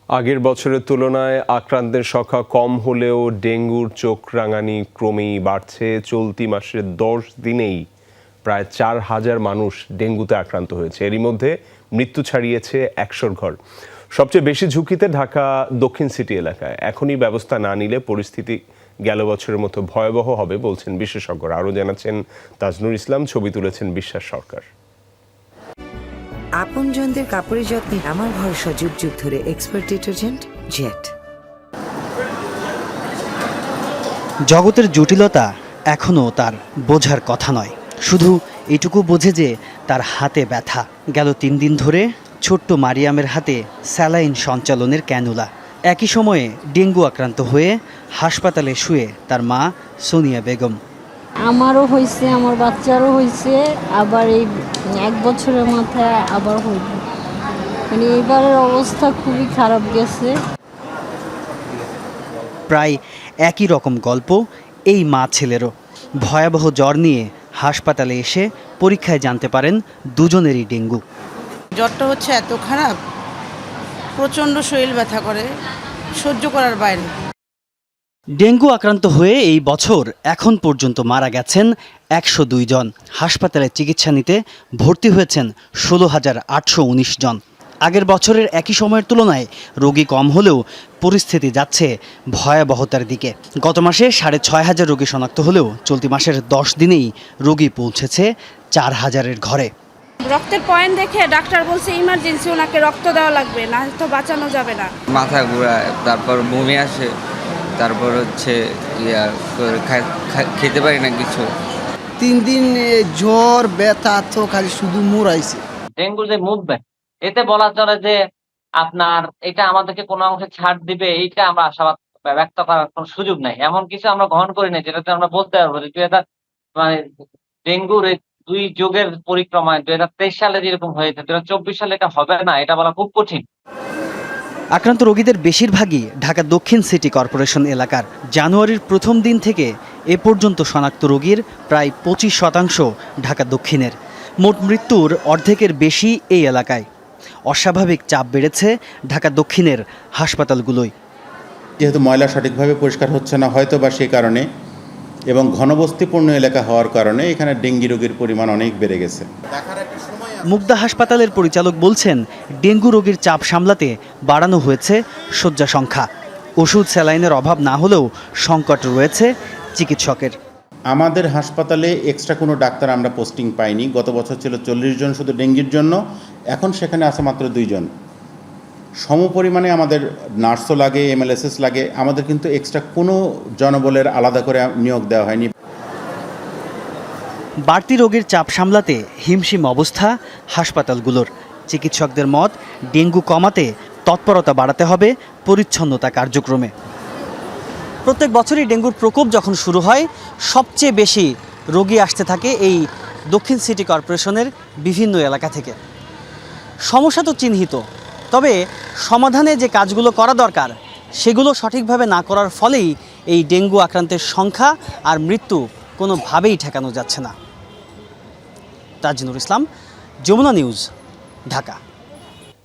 আগের বছরের তুলনায় আক্রান্তের সংখ্যা কম হলেও ডেঙ্গুর চোখ রাঙানি ক্রমেই বাড়ছে। চলতি মাসের 10 দিনেই প্রায় 4,000 মানুষ ডেঙ্গুতে আক্রান্ত হয়েছে। এরই মধ্যে মৃত্যু ছাড়িয়েছে 100 ঘর। সবচেয়ে বেশি ঝুঁকিতে ঢাকা দক্ষিণ সিটি এলাকায়। এখনই ব্যবস্থা না নিলে পরিস্থিতি গেল বছরের মতো ভয়াবহ হবে বলছেন বিশেষজ্ঞরা। আরও জানাচ্ছেন তাজনুর ইসলাম, ছবি তুলেছেন বিশ্বাস সরকার। আপনজনদের কাপড়ের যত্নে আমার ভরসা যুগ যুগ ধরে এক্সপার্ট ডিটারজেন্ট জেট। জগতের জটিলতা এখনও তার বোঝার কথা নয়, শুধু এটুকু বোঝে যে তার হাতে ব্যথা। গেল 3 দিন ধরে ছোট্ট মারিয়ামের হাতে স্যালাইন সঞ্চালনের ক্যানুলা। একই সময়ে ডেঙ্গু আক্রান্ত হয়ে হাসপাতালে শুয়ে তার মা সোনিয়া বেগম। আমারও হয়েছে, আমার বাচ্চারও হয়েছে, আবার এই 1 বছরের মাথায় আবার হইল। মানে এবারের অবস্থা খুবই খারাপ গেছে। প্রায় একই রকম গল্প এই মা ছেলেরও। ভয়াবহ জ্বর নিয়ে হাসপাতালে এসে পরীক্ষায় জানতে পারেন দুজনেরই ডেঙ্গু। জ্বরটা হচ্ছে এত খারাপ, প্রচণ্ড শরীর ব্যথা করে, সহ্য করার বাইরে। ডেঙ্গু আক্রান্ত হয়ে এই বছর এখন পর্যন্ত মারা গেছেন 102 জন। হাসপাতালে চিকিৎসা নিতে ভর্তি হয়েছেন 16,819 জন। আগের বছরের একই সময়ের তুলনায় রোগী কম হলেও পরিস্থিতি যাচ্ছে ভয়াবহতার দিকে। গত মাসে 6,500 রোগী শনাক্ত হলেও চলতি মাসের 10 দিনেই রোগী পৌঁছেছে 4,000-এর ঘরে। রক্তের পয়েন্ট দেখে ডাক্তার বলছে ইমার্জেন্সি ওনাকে রক্ত দেওয়া লাগবে, না তো বাঁচানো যাবে না। মাথা ঘোরায়, তারপর বমি আসে, তারপর হচ্ছে খেতে পারি না কিছু। 3 দিন জ্বর ব্যথা তো খালি শুধু মুড়াইছে। ডেঙ্গুর যে মুভমেন্ট, এতে বলা চলে যে আপনার এটা আমাদেরকে কোনো অংশে ছাড় দিবে, এইটা আমরা আশাবাদ ব্যক্ত করার কোনো সুযোগ নাই। এমন কিছু আমরা গ্রহণ করি না যেটাতে আমরা বলতে পারবো যে মানে ডেঙ্গুর এই 2 যুগের পরিক্রমায় 2023 সালে যেরকম হয়েছে 2024 সালে এটা হবে না, এটা বলা খুব কঠিন। আক্রান্ত রোগীদের বেশিরভাগই ঢাকা দক্ষিণ সিটি কর্পোরেশন এলাকার। জানুয়ারির প্রথম দিন থেকে এ পর্যন্ত শনাক্ত রোগীর প্রায় 25% ঢাকা দক্ষিণের। মোট মৃত্যুর অর্ধেকের বেশি এই এলাকায়। অস্বাভাবিক চাপ বেড়েছে ঢাকা দক্ষিণের হাসপাতালগুলোয়। যেহেতু ময়লা সঠিকভাবে পরিষ্কার হচ্ছে না হয়তো বা সেই কারণে, এবং ঘনবস্তিপূর্ণ এলাকা হওয়ার কারণে এখানে ডেঙ্গি রোগীর পরিমাণ অনেক বেড়ে গেছে। মুগদা হাসপাতালের পরিচালক বলছেন, ডেঙ্গু রোগীর চাপ সামলাতে বাড়ানো হয়েছে শয্যা সংখ্যা। ওষুধ স্যালাইনের অভাব না হলেও সংকট রয়েছে চিকিৎসকের। আমাদের হাসপাতালে এক্সট্রা কোনো ডাক্তার আমরা পোস্টিং পাইনি। গত বছর ছিল 40 জন শুধু ডেঙ্গির জন্য, এখন সেখানে আছে মাত্র 2 জন। সমপরিমাণে আমাদের নার্সও লাগে, MLSS লাগে, আমাদের কিন্তু এক্সট্রা কোনো জনবলের আলাদা করে নিয়োগ দেওয়া হয়নি। বাড়তি রোগীর চাপ সামলাতে হিমশিম অবস্থা হাসপাতালগুলোর। চিকিৎসকদের মত, ডেঙ্গু কমাতে তৎপরতা বাড়াতে হবে পরিচ্ছন্নতা কার্যক্রমে। প্রত্যেক বছরই ডেঙ্গুর প্রকোপ যখন শুরু হয়, সবচেয়ে বেশি রোগী আসতে থাকে এই দক্ষিণ সিটি কর্পোরেশনের বিভিন্ন এলাকা থেকে। সমস্যা তো চিহ্নিত, তবে সমাধানে যে কাজগুলো করা দরকার সেগুলো সঠিকভাবে না করার ফলেই এই ডেঙ্গু আক্রান্তের সংখ্যা আর মৃত্যু কোনোভাবেই ঠেকানো যাচ্ছে না। তাজনুর ইসলাম, যমুনা নিউজ, ঢাকা।